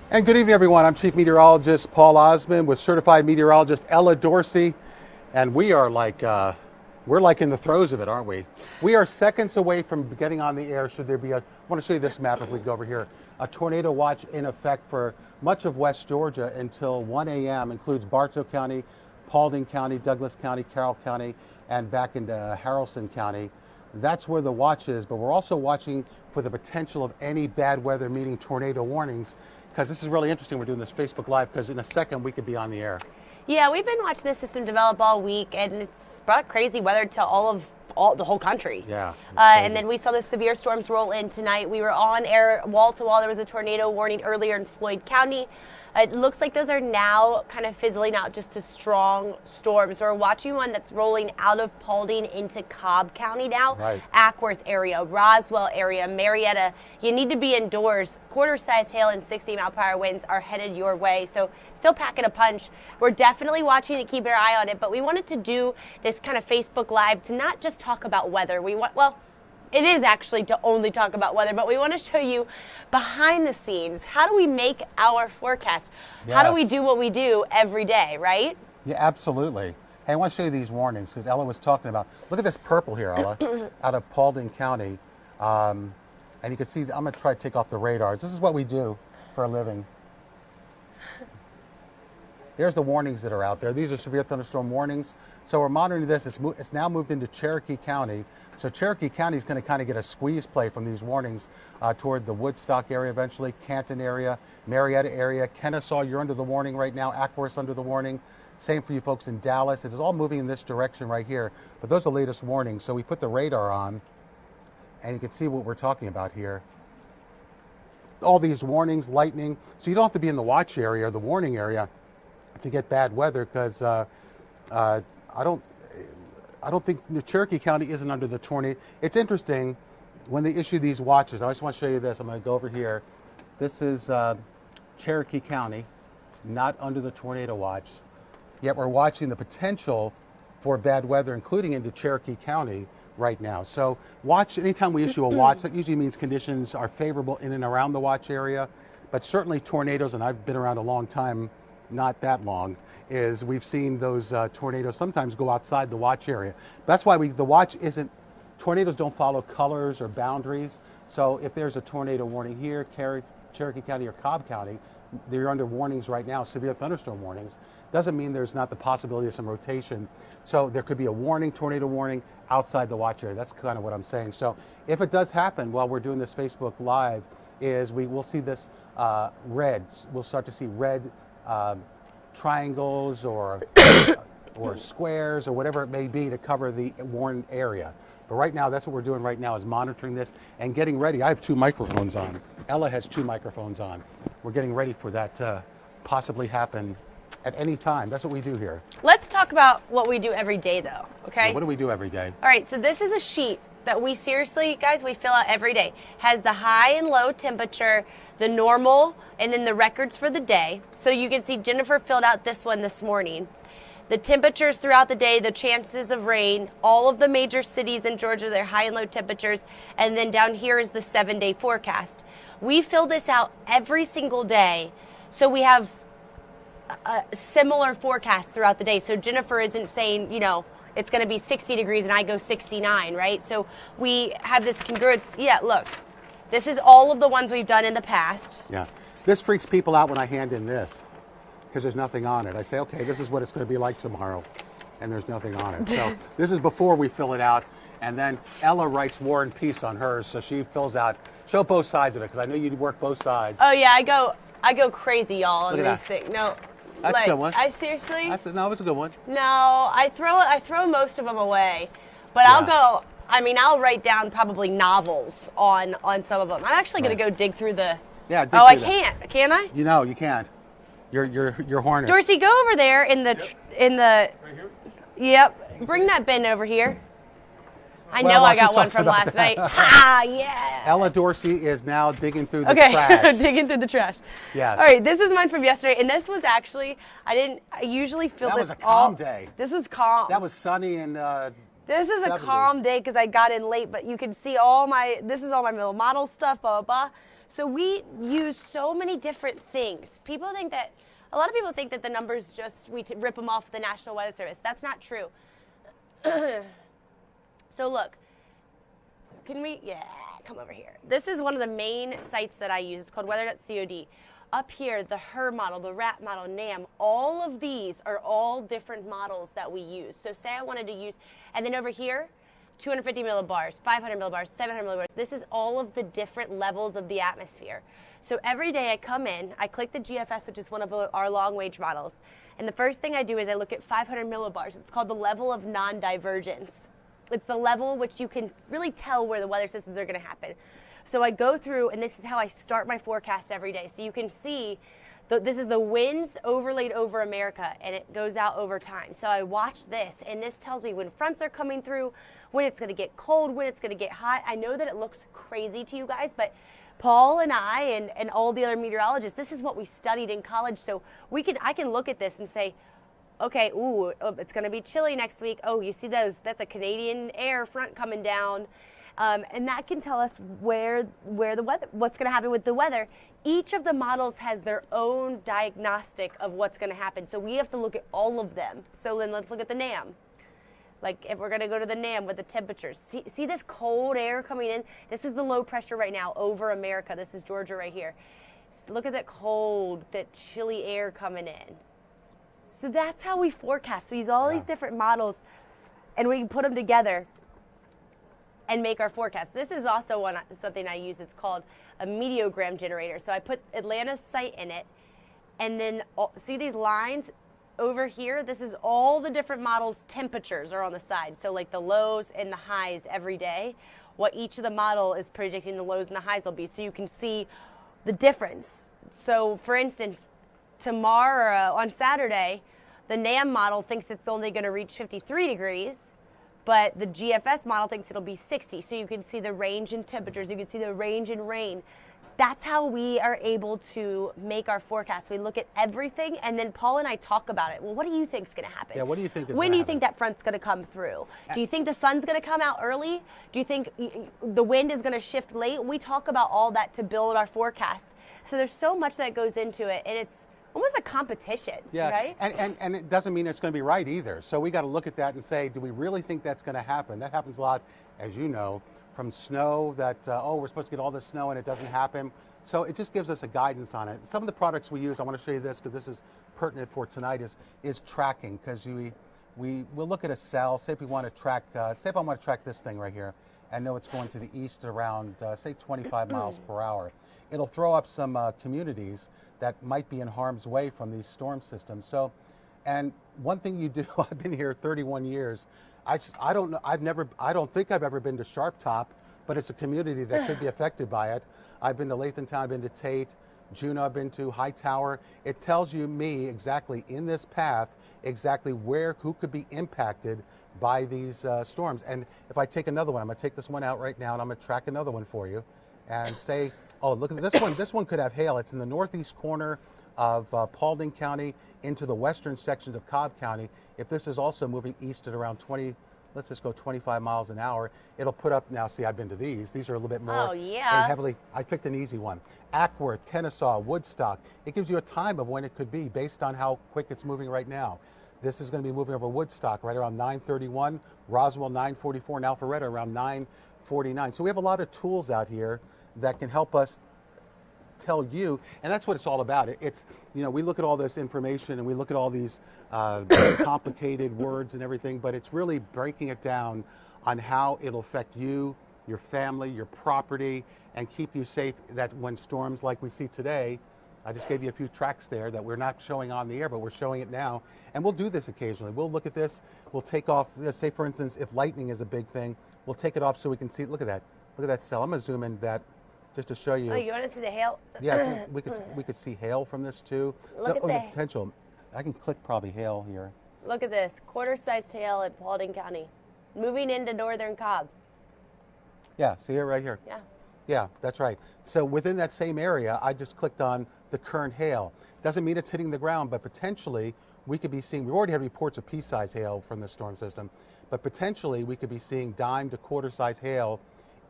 And good evening, everyone. I'm Chief Meteorologist Paul Osmond with Certified Meteorologist Ella Dorsey, and we are we're like in the throes of it, aren't we? We are seconds away from getting on the air. Should there be I want to show you this map if we go over here. A tornado watch in effect for much of West Georgia until 1 a.m. includes Bartow County, Paulding County, Douglas County, Carroll County, and back into Haralson County. That's where the watch is, but we're also watching for the potential of any bad weather, meaning tornado warnings, because this is really interesting. We're doing this Facebook Live because in a second we could be on the air. Yeah, we've been watching this system develop all week, and it's brought crazy weather to the whole country. Yeah. And then we saw the severe storms roll in tonight. We were on air wall to wall. There was a tornado warning earlier in Floyd County. It looks like those are now kind of fizzling out just to strong storms. We're watching one that's rolling out of Paulding into Cobb County now. Right. Ackworth area, Roswell area, Marietta. You need to be indoors. Quarter-sized hail and 60-mile-per-hour winds are headed your way. So still packing a punch. We're definitely watching to keep our eye on it. But we wanted to do this kind of Facebook Live to not just talk about weather. It is actually to only talk about weather, but we want to show you behind the scenes. How do we make our forecast? Yes. How do we do what we do every day, right? Yeah, absolutely. Hey, I want to show you these warnings because Ella was talking about. Look at this purple here, Ella, out of Paulding County. And you can see, I'm going to try to take off the radars. This is what we do for a living. There's the warnings that are out there. These are severe thunderstorm warnings. So we're monitoring this. It's now moved into Cherokee County. So Cherokee County is going to kind of get a squeeze play from these warnings toward the Woodstock area eventually, Canton area, Marietta area. Kennesaw, you're under the warning right now. Ackworth's under the warning. Same for you folks in Dallas. It is all moving in this direction right here. But those are the latest warnings. So we put the radar on, and you can see what we're talking about here. All these warnings, lightning. So you don't have to be in the watch area or the warning area to get bad weather because I don't think Cherokee County isn't under the tornado. It's interesting when they issue these watches. I just want to show you this. I'm going to go over here. This is Cherokee County, not under the tornado watch. Yet we're watching the potential for bad weather, including into Cherokee County right now. So watch, anytime we issue a watch, that usually means conditions are favorable in and around the watch area. But certainly tornadoes, and I've been around a long time, not that long, is we've seen those tornadoes sometimes go outside the watch area. That's why the watch isn't, tornadoes don't follow colors or boundaries. So if there's a tornado warning here, Cherokee County or Cobb County, they're under warnings right now, severe thunderstorm warnings. Doesn't mean there's not the possibility of some rotation. So there could be a warning, tornado warning, outside the watch area. That's kind of what I'm saying. So if it does happen while we're doing this Facebook Live, is we will see this red. We'll start to see red triangles or squares or whatever it may be to cover the warned area. But right now, that's what we're doing right now, is monitoring this and getting ready. I have 2 microphones on. Ella has 2 microphones on. We're getting ready for that to possibly happen at any time. That's what we do here. Let's talk about what we do every day, though, okay? Yeah, what do we do every day? All right, so this is a sheet that we seriously, guys, we fill out every day. Has the high and low temperature, the normal, and then the records for the day. So you can see Jennifer filled out this one this morning. The temperatures throughout the day, the chances of rain, all of the major cities in Georgia, their high and low temperatures, and then down here is the 7-day forecast. We fill this out every single day, so we have a similar forecast throughout the day. So Jennifer isn't saying, it's going to be 60 degrees and I go 69, right? So we have this congruence. Yeah, look, this is all of the ones we've done in the past. Yeah. This freaks people out when I hand in this because there's nothing on it. I say, okay, this is what it's going to be like tomorrow, and there's nothing on it. So this is before we fill it out, and then Ella writes War and Peace on hers, so she fills out, show both sides of it, because I know you work both sides. Oh yeah, I go crazy, y'all, on these things. No. That's a good one. I seriously? No, it was a good one. No, I throw most of them away, but yeah. I'll write down probably novels on some of them. I'm actually going to go dig through the. Yeah. I can't. Can I? You can't. You're harnessed. Dorsey, go over there in the. Right here. Yep. Bring that bin over here. I know I got one from last night. Ha! Yeah. Ella Dorsey is now digging through the trash. Okay, digging through the trash. Yes. All right, this is mine from yesterday, and this was actually, I usually fill this all. That was a calm day. This was calm. That was sunny and This is 70. a calm day because I got in late, but you can see this is all my little model stuff, blah, blah, blah. So we use so many different things. A lot of people think that the numbers we rip them off the National Weather Service. That's not true. So look, come over here. This is one of the main sites that I use. It's called weather.cod. Up here, the HER model, the RAP model, NAM, all of these are all different models that we use. So say I wanted to use, and then over here, 250 millibars, 500 millibars, 700 millibars. This is all of the different levels of the atmosphere. So every day I come in, I click the GFS, which is one of our long-range models, and the first thing I do is I look at 500 millibars. It's called the level of non-divergence. It's the level which you can really tell where the weather systems are going to happen. So I go through, and this is how I start my forecast every day. So you can see, this is the winds overlaid over America, and it goes out over time. So I watch this, and this tells me when fronts are coming through, when it's going to get cold, when it's going to get hot. I know that it looks crazy to you guys, but Paul and I and all the other meteorologists, this is what we studied in college. So I can look at this and say, okay, it's going to be chilly next week. Oh, you see those? That's a Canadian air front coming down. And that can tell us where the weather, what's going to happen with the weather. Each of the models has their own diagnostic of what's going to happen. So we have to look at all of them. So then let's look at the NAM. Like if we're going to go to the NAM with the temperatures. See this cold air coming in? This is the low pressure right now over America. This is Georgia right here. Look at that cold, that chilly air coming in. So that's how we forecast. We use all these different models, and we can put them together and make our forecast. This is also something I use. It's called a meteogram generator. So I put Atlanta's site in it, and then see these lines over here? This is all the different models' temperatures are on the side. So like the lows and the highs every day, what each of the model is predicting the lows and the highs will be. So you can see the difference. So for instance, tomorrow on Saturday, the NAM model thinks it's only going to reach 53 degrees, but the GFS model thinks it'll be 60. So you can see the range in temperatures, you can see the range in rain. That's how we are able to make our forecast. We look at everything, and then Paul and I talk about it. Well, what do you think is going to happen? Yeah, what do you think is When do you think that front's going to come through? Do you think the sun's going to come out early? Do you think the wind is going to shift late? We talk about all that to build our forecast. So there's so much that goes into it, and it's almost a competition, right? And it doesn't mean it's going to be right either. So we got to look at that and say, do we really think that's going to happen? That happens a lot, as you know, from snow that, we're supposed to get all this snow and it doesn't happen. So it just gives us a guidance on it. Some of the products we use, I want to show you this because this is pertinent for tonight, is tracking. Because we'll look at a cell, say if we want to track, say if I want to track this thing right here and know it's going to the east around, say 25 miles per hour. It'll throw up some communities that might be in harm's way from these storm systems. So, and one thing you do, I've been here 31 years. I don't know. I don't think I've ever been to Sharp Top, but it's a community that could be affected by it. I've been to Lathamtown, I've been to Tate, Juneau, I've been to Hightower. It tells me exactly in this path, exactly who could be impacted by these storms. And if I take another one, I'm going to take this one out right now, and I'm going to track another one for you, and say, oh, look at this one. This one could have hail. It's in the northeast corner of Paulding County into the western sections of Cobb County. If this is also moving east at around 20, let's just go 25 miles an hour, it'll put up, now see, I've been to these. These are a little bit more heavily, I picked an easy one. Ackworth, Kennesaw, Woodstock. It gives you a time of when it could be based on how quick it's moving right now. This is going to be moving over Woodstock right around 9:31, Roswell 9:44, and Alpharetta around 9:49. So we have a lot of tools out here that can help us tell you, and that's what it's all about. It's, we look at all this information and we look at all these complicated words and everything, but it's really breaking it down on how it'll affect you, your family, your property, and keep you safe, that when storms like we see today, I just gave you a few tracks there that we're not showing on the air, but we're showing it now. And we'll do this occasionally. We'll look at this, we'll take off, let's say for instance, if lightning is a big thing, we'll take it off so we can see, look at that cell. I'm gonna zoom in that just to show you. Oh, you want to see the hail? Yeah, we could see hail from this too. Look at the potential. I can click probably hail here. Look at this, quarter-sized hail at Paulding County, moving into northern Cobb. Yeah, see it right here. Yeah. Yeah, that's right. So within that same area, I just clicked on the current hail. Doesn't mean it's hitting the ground, but potentially we could be seeing, we've already had reports of pea-size hail from the storm system, but potentially we could be seeing dime to quarter-size hail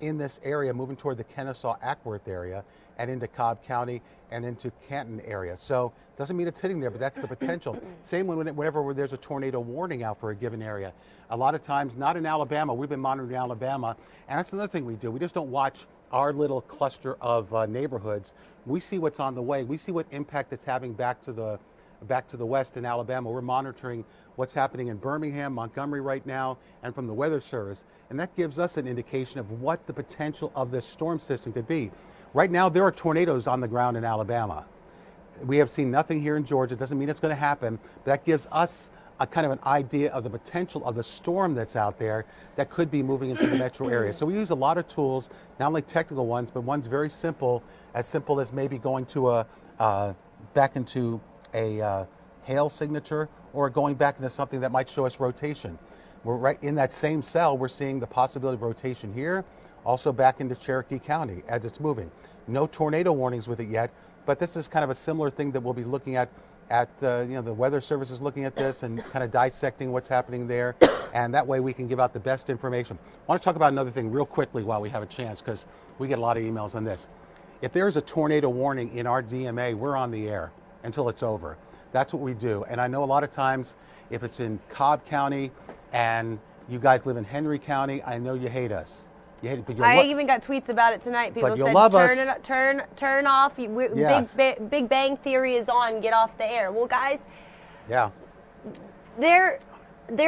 in this area, moving toward the Kennesaw-Ackworth area and into Cobb County and into Canton area. So doesn't mean it's hitting there, but that's the potential. Same whenever there's a tornado warning out for a given area. A lot of times, not in Alabama, we've been monitoring Alabama, and that's another thing we do. We just don't watch our little cluster of neighborhoods. We see what's on the way. We see what impact it's having back to the west in Alabama. We're monitoring what's happening in Birmingham, Montgomery right now, and from the Weather Service. And that gives us an indication of what the potential of this storm system could be. Right now, there are tornadoes on the ground in Alabama. We have seen nothing here in Georgia. It doesn't mean it's going to happen. That gives us a kind of an idea of the potential of the storm that's out there that could be moving into the metro area. So we use a lot of tools, not only technical ones, but ones very simple as maybe going to back into a hail signature, or going back into something that might show us rotation. We're right in that same cell. We're seeing the possibility of rotation here, also back into Cherokee County as it's moving. No tornado warnings with it yet, but this is kind of a similar thing that we'll be looking at the Weather Service is looking at this and kind of dissecting what's happening there, and that way we can give out the best information. I want to talk about another thing real quickly while we have a chance, because we get a lot of emails on this. If there's a tornado warning in our DMA, we're on the air until it's over. That's what we do. And I know a lot of times, if it's in Cobb County and you guys live in Henry County, I know you hate us. You hate it, but I even got tweets about it tonight. People said, turn off. Yes. Big Bang Theory is on. Get off the air. Well, guys, yeah, there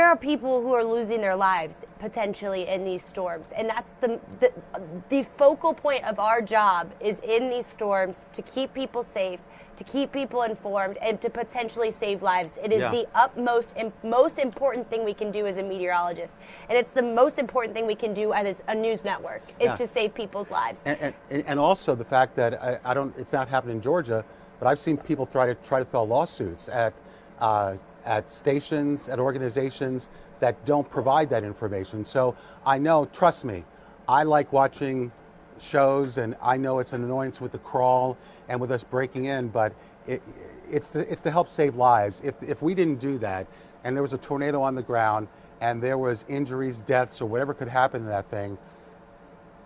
are people who are losing their lives potentially in these storms, and that's the focal point of our job is in these storms to keep people safe, to keep people informed, and to potentially save lives. It is the utmost most important thing we can do as a meteorologist, and it's the most important thing we can do as a news network is to save people's lives. And also the fact that it's not happening in Georgia, but I've seen people try to file lawsuits at stations, at organizations that don't provide that information. So I know, trust me, I like watching shows, and I know it's an annoyance with the crawl and with us breaking in, but it's to help save lives. If we didn't do that, and there was a tornado on the ground, and there was injuries, deaths, or whatever could happen to that thing,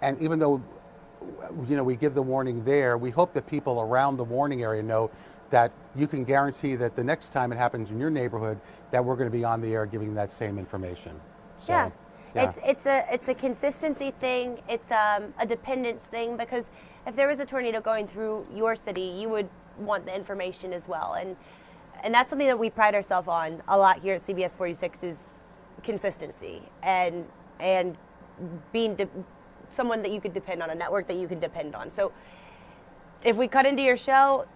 and even though we give the warning there, we hope that people around the warning area know that you can guarantee that the next time it happens in your neighborhood, that we're going to be on the air giving that same information. So, yeah. It's a consistency thing. It's a dependence thing, because if there was a tornado going through your city, you would want the information as well. And that's something that we pride ourselves on a lot here at CBS46 is consistency and being someone that you could depend on, a network that you can depend on. So if we cut into your show,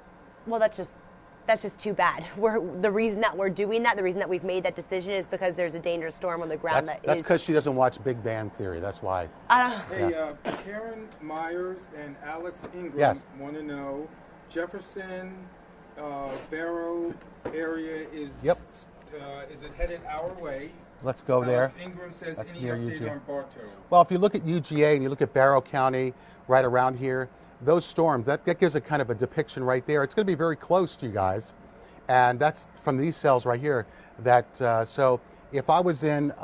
well, that's just too bad. The reason that we're doing that, the reason that we've made that decision is because there's a dangerous storm on the ground. That's because she doesn't watch Big Bang Theory. That's why. Karen Myers and Alex Ingram want to know, Jefferson, Barrow area is it headed our way? Let's go there. Ingram says, that's any near update UGA. on Bartow? Well, if you look at UGA and you look at Barrow County, right around here, those storms, that gives a kind of a depiction right there. It's going to be very close to you guys, and that's from these cells right here. So if I was in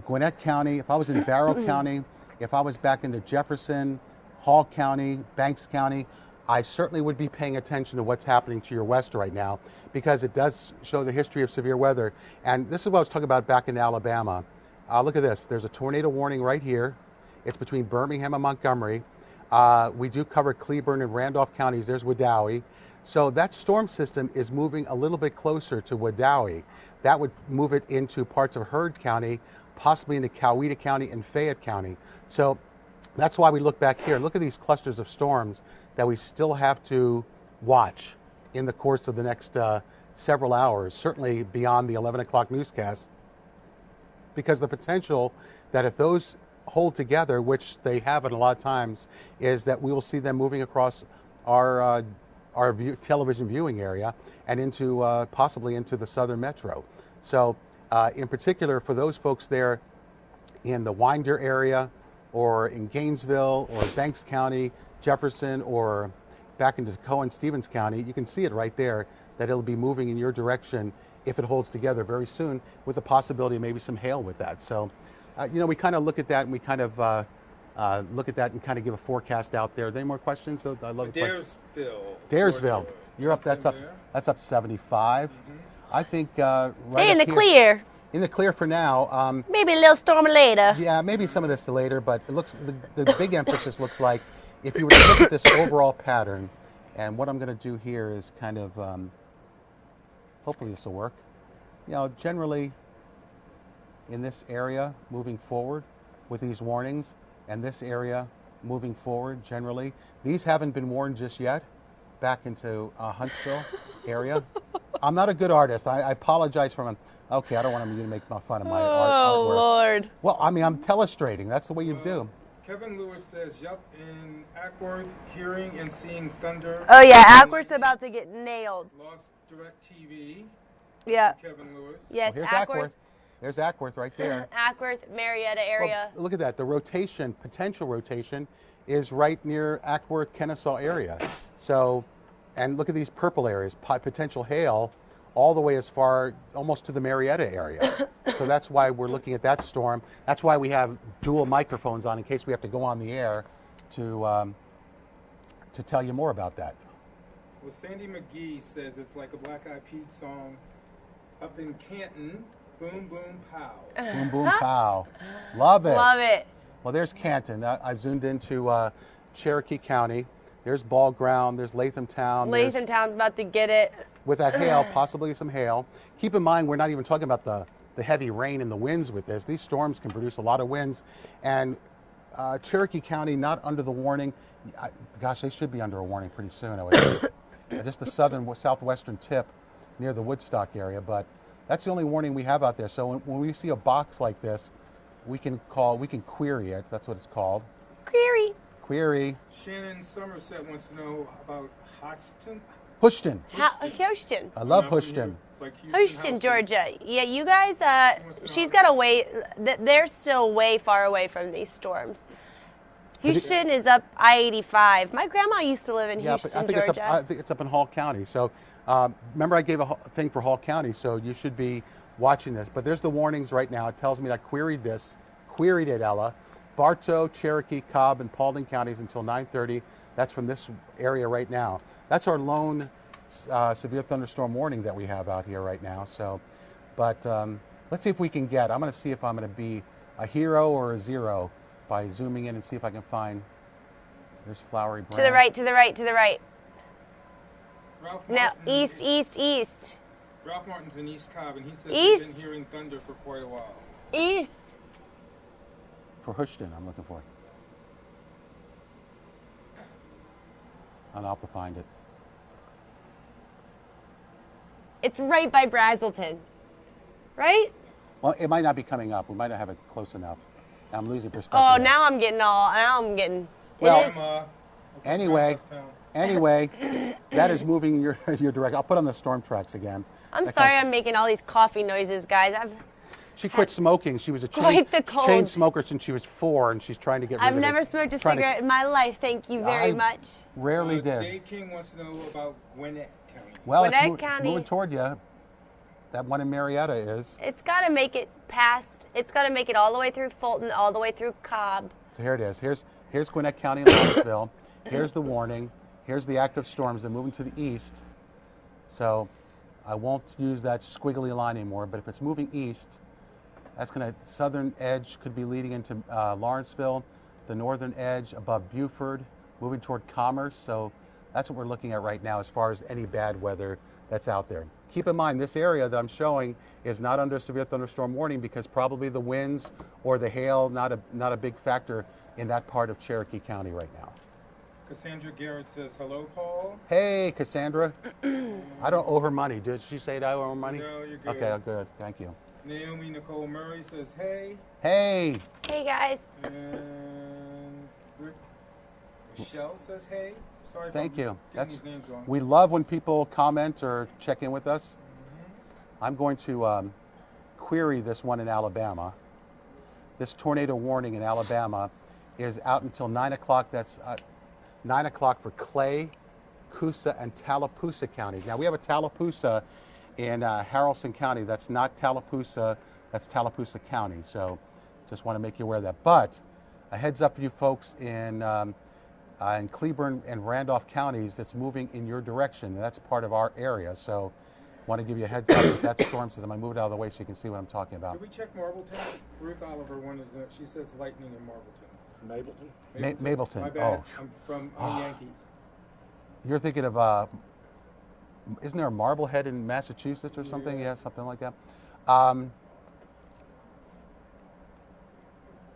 Gwinnett County, if I was in Barrow County, if I was back into Jefferson, Hall County, Banks County, I certainly would be paying attention to what's happening to your west right now, because it does show the history of severe weather. And this is what I was talking about back in Alabama. Look at this. There's a tornado warning right here. It's between Birmingham and Montgomery. We do cover Cleburne and Randolph counties. There's Wedowee. So that storm system is moving a little bit closer to Wedowee. That would move it into parts of Heard County, possibly into Coweta County and Fayette County. So that's why we look back here. Look at these clusters of storms that we still have to watch in the course of the next several hours, certainly beyond the 11 o'clock newscast, because the potential that if those hold together, which they have at a lot of times, is that we will see them moving across our television viewing area and into possibly into the southern metro. So in particular, for those folks there in the Winder area or in Gainesville or Banks County, Jefferson, or back into Cohen-Stevens County, you can see it right there that it'll be moving in your direction if it holds together very soon, with the possibility of maybe some hail with that. So we kind of look at that and we kind of look at that and kind of give a forecast out there. Any more questions? I love Daresville. You're up. That's up 75. I think right hey, in the here, clear. In the clear for now. Maybe a little storm later. Yeah, maybe some of this later, but it looks the big emphasis looks like if you were to look at this overall pattern, and what I'm going to do here is kind of, hopefully this will work. You know, generally in this area moving forward with these warnings, and this area moving forward generally, these haven't been warned just yet back into Huntsville area. I'm not a good artist. I apologize for my. Okay, I don't want you to make fun of my artwork. Oh, Lord. Well, I mean, I'm telestrating. That's the way you do. Kevin Lewis says, yup, in Ackworth, hearing and seeing thunder. Oh, yeah, Ackworth's about to get nailed. Lost direct TV. Yeah. Kevin Lewis. Yes, well, Ackworth. Ackworth. There's Ackworth right there. Ackworth, Marietta area. Well, look at that. The rotation, potential rotation, is right near Ackworth, Kennesaw area. So, and look at these purple areas, potential hail, all the way as far, almost to the Marietta area. So that's why we're looking at that storm. That's why we have dual microphones on in case we have to go on the air to tell you more about that. Well, Sandy McGee says it's like a Black Eyed Peas song up in Canton. Boom, boom, pow. Boom, boom, pow. Love it. Love it. Well, there's Canton. I've zoomed into Cherokee County. There's Ball Ground. There's Latham Town. Latham Town's about to get it. With that hail, possibly some hail. Keep in mind, we're not even talking about the heavy rain and the winds with this. These storms can produce a lot of winds. And Cherokee County, not under the warning. Gosh, they should be under a warning pretty soon, I would think. Just the southwestern tip near the Woodstock area. But that's the only warning we have out there. So when we see a box like this, we can query it. That's what it's called. Query. Shannon Somerset wants to know about Hodgson. Houston. Houston. I love Houston. It's like Houston, Georgia. Yeah, you guys, she's got a way, they're still way far away from these storms. Houston is up I-85. My grandma used to live in Houston, I think Georgia. I think it's up in Hall County. So remember I gave a thing for Hall County, so you should be watching this. But there's the warnings right now. It tells me I queried it, Ella. Bartow, Cherokee, Cobb, and Paulding counties until 9:30. That's from this area right now. That's our lone severe thunderstorm warning that we have out here right now. So, but let's see if we can get. I'm going to see if I'm going to be a hero or a zero by zooming in and see if I can find. There's Flowery Branch. To the right, to the right, to the right. Now, Martin, east. Ralph Martin's in East Cobb, and he says East. he's been hearing thunder for quite a while. East. For Houston, I'm looking for. And I'll have to find it. It's right by Brazelton. Right? Well, it might not be coming up. We might not have it close enough. I'm losing perspective. Oh, now I'm getting. Well, it is. Anyway, that is moving your direct. I'll put on the storm tracks again. I'm sorry I'm making all these coffee noises, guys. She quit smoking. She was a chain smoker since she was 4, and she's trying to get rid of it. I've never smoked a cigarette in my life. Thank you very much. Rarely did. Dave King wants to know about Gwinnett County. Well, it's moving toward you. That one in Marietta is. It's got to make it past. It's got to make it all the way through Fulton, all the way through Cobb. So here it is. Here's Gwinnett County and Lawrenceville. Here's the warning. Here's the active storms. They're moving to the east. So I won't use that squiggly line anymore. But if it's moving east, that's going to, southern edge could be leading into Lawrenceville, the northern edge above Buford, moving toward Commerce. So that's what we're looking at right now as far as any bad weather that's out there. Keep in mind, this area that I'm showing is not under severe thunderstorm warning because probably the winds or the hail not a big factor in that part of Cherokee County right now. Cassandra Garrett says, hello, Paul. Hey, Cassandra. I don't owe her money. Did she say that I owe her money? No, you're good. Okay, good. Thank you. Naomi Nicole Murray says, hey. Hey. Hey, guys. And Michelle says, hey. Sorry Thank you. These names wrong. We love when people comment or check in with us. I'm going to query this one in Alabama. This tornado warning in Alabama is out until 9 o'clock. That's 9 o'clock for Clay, Coosa, and Tallapoosa counties. Now, we have a Tallapoosa in Haralson County. That's not Tallapoosa. That's Tallapoosa County. So just want to make you aware of that. But A heads up for you folks in Cleburne and Randolph counties that's moving in your direction. And that's part of our area. So want to give you a heads up that that storm says. I'm going to move it out of the way so you can see what I'm talking about. Did we check Marbleton? Ruth Oliver wanted to, she says lightning in Marbleton. Mableton. My bad. Oh. I'm a Yankee. You're thinking of, isn't there a Marblehead in Massachusetts or something? Yeah, something like that.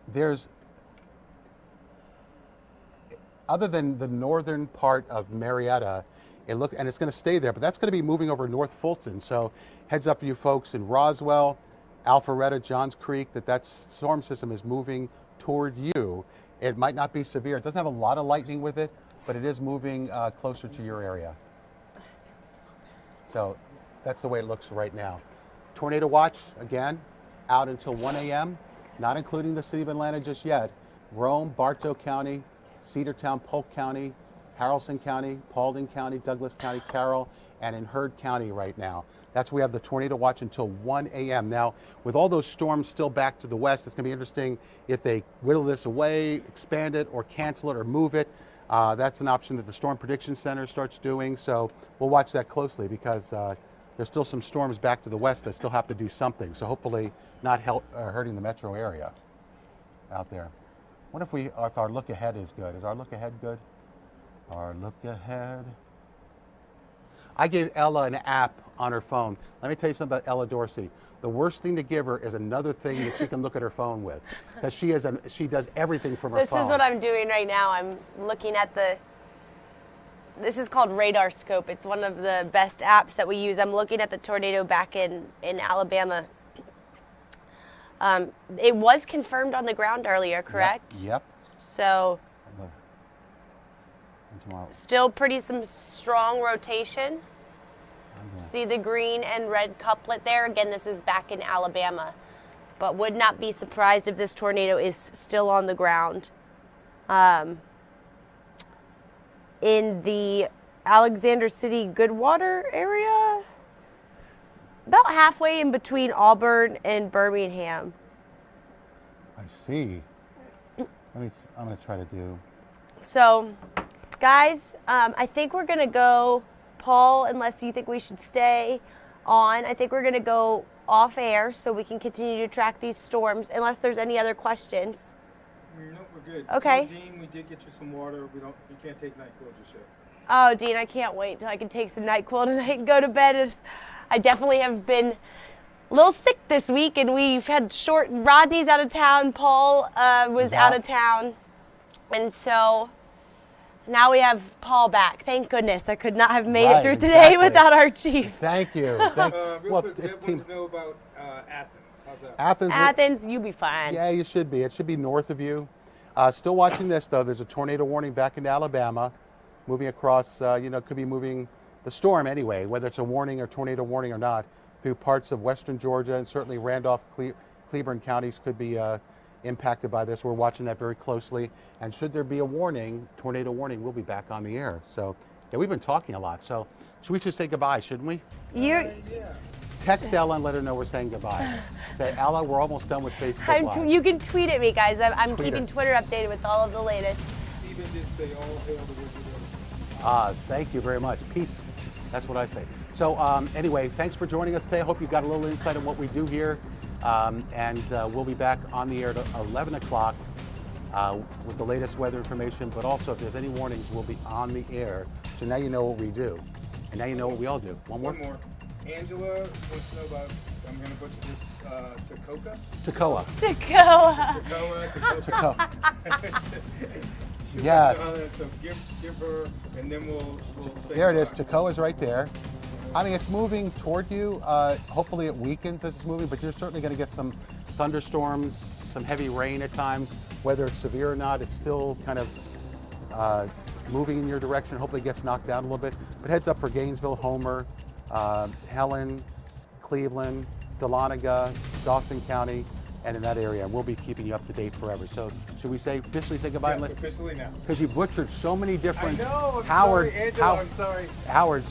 There's, other than the northern part of Marietta, and it's going to stay there, but that's going to be moving over North Fulton. So heads up for you folks in Roswell, Alpharetta, Johns Creek, that storm system is moving toward you. It might not be severe. It doesn't have a lot of lightning with it, but it is moving closer to your area. So that's the way it looks right now. Tornado watch, again, out until 1 a.m., not including the city of Atlanta just yet. Rome, Bartow County, Cedartown, Polk County, Haralson County, Paulding County, Douglas County, Carroll, and in Heard County right now. That's where we have the tornado watch until 1 a.m. Now, with all those storms still back to the west, it's going to be interesting if they whittle this away, expand it, or cancel it, or move it. That's an option that the Storm Prediction Center starts doing. So we'll watch that closely because there's still some storms back to the west that still have to do something. So hopefully not hurting the metro area out there. What if our look ahead is good? Is our look ahead good? Our look ahead. I gave Ella an app on her phone. Let me tell you something about Ella Dorsey. The worst thing to give her is another thing that she can look at her phone with, because she does everything from her phone. This is what I'm doing right now. I'm looking at this is called Radar Scope. It's one of the best apps that we use. I'm looking at the tornado back in Alabama. It was confirmed on the ground earlier, correct? Yep. So still some strong rotation. See the green and red couplet there? Again, this is back in Alabama. But would not be surprised if this tornado is still on the ground. In the Alexander City Goodwater area, about halfway in between Auburn and Birmingham. I see. I'm going to try to do. So, guys, I think we're going to go, Paul, unless you think we should stay on, I think we're going to go off air so we can continue to track these storms, unless there's any other questions. No, we're good. Okay. So, Dean, we did get you some water. You can't take NyQuil just yet. Oh, Dean, I can't wait till I can take some NyQuil tonight and go to bed. I definitely have been a little sick this week, and we've had Rodney's out of town, Paul was out of town, and so now we have Paul back. Thank goodness. I could not have made it through today without our chief. Thank you. Well, it's team. To know about Athens. How's that? Athens, you'll be fine. Yeah, you should be. It should be north of you. Still watching this, though. There's a tornado warning back into Alabama, moving across, could be moving the storm anyway, whether it's a warning or tornado warning or not, through parts of western Georgia, and certainly Randolph, Cleburne counties could be impacted by this. We're watching that very closely. And should there be a warning, tornado warning, we'll be back on the air. So, yeah, we've been talking a lot. So, we should say goodbye, shouldn't we? Yeah. Text Ella and let her know we're saying goodbye. Say, Ella, we're almost done with Facebook Live. You can tweet at me, guys. I'm keeping Twitter updated with all of the latest. Stephen did say all hail the Wizard. Thank you very much. Peace. That's what I say. So anyway, thanks for joining us today. I hope you got a little insight on what we do here. And we'll be back on the air at 11 o'clock with the latest weather information. But also, if there's any warnings, we'll be on the air. So now you know what we do. And now you know what we all do. One more. Angela wants to know about, I'm going to butcher this, Toccoa. Yes. So give her, and then we'll say there it is. Toccoa's right there. I mean, it's moving toward you. Hopefully it weakens as it's moving, but you're certainly going to get some thunderstorms, some heavy rain at times. Whether it's severe or not, it's still kind of moving in your direction. Hopefully it gets knocked down a little bit. But heads up for Gainesville, Homer, Helen, Cleveland, Dahlonega, Dawson County, and in that area. We'll be keeping you up to date forever. So should we officially say goodbye? Yes, officially now. Because you butchered so many different. I know, I'm Howard, sorry, Angela, I'm sorry.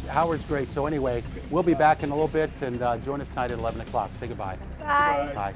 Howard's great. So anyway, we'll be back in a little bit, and join us tonight at 11 o'clock. Say goodbye. Bye. Bye.